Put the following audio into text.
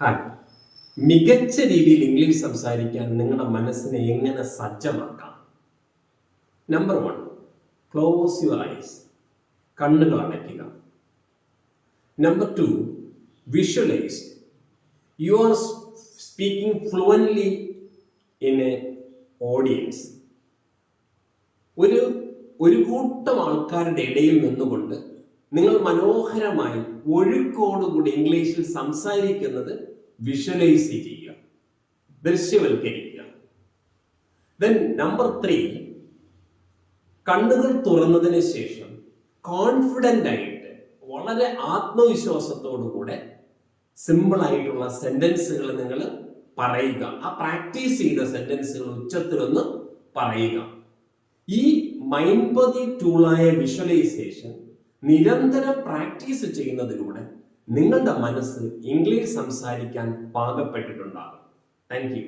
Hi. മികച്ച രീതിയിൽ English സംസാരിക്കാൻ നിങ്ങളുടെ മനസ്സിനെ എങ്ങനെ സജ്ജമാക്കാം? Number 1, close your eyes. കണ്ണുകൾ അടയ്ക്കുക. Number 2, visualise. You are speaking fluently in a audience. ഒരു കൂട്ടം ആൾക്കാരുടെ ഇടയിൽ നിന്നുകൊണ്ട് നിങ്ങൾ മനോഹരമായി ഒഴുക്കോടുകൂടി ഇംഗ്ലീഷിൽ സംസാരിക്കുന്നത് വിഷ്വലൈസ് ചെയ്യുക, ദൃശ്യവൽക്കരിക്കുക. ദെൻ നമ്പർ 3, കണ്ണുകൾ തുറന്നതിന് ശേഷം കോൺഫിഡൻ്റ് ആയിട്ട് വളരെ ആത്മവിശ്വാസത്തോടുകൂടെ സിമ്പിൾ ആയിട്ടുള്ള സെന്റൻസുകൾ നിങ്ങൾ പറയുക. ആ പ്രാക്ടീസ് ചെയ്ത സെന്റൻസുകൾ ഉച്ചത്തിലൊന്ന് പറയുക. ഈ മൈൻഡ് പതി ടൂളായ വിഷ്വലൈസേഷൻ നിരന്തരം പ്രാക്ടീസ് ചെയ്യുന്നതിലൂടെ നിങ്ങളുടെ മനസ്സ് ഇംഗ്ലീഷ് സംസാരിക്കാൻ പാകപ്പെട്ടിട്ടുണ്ടാകും. Thank you.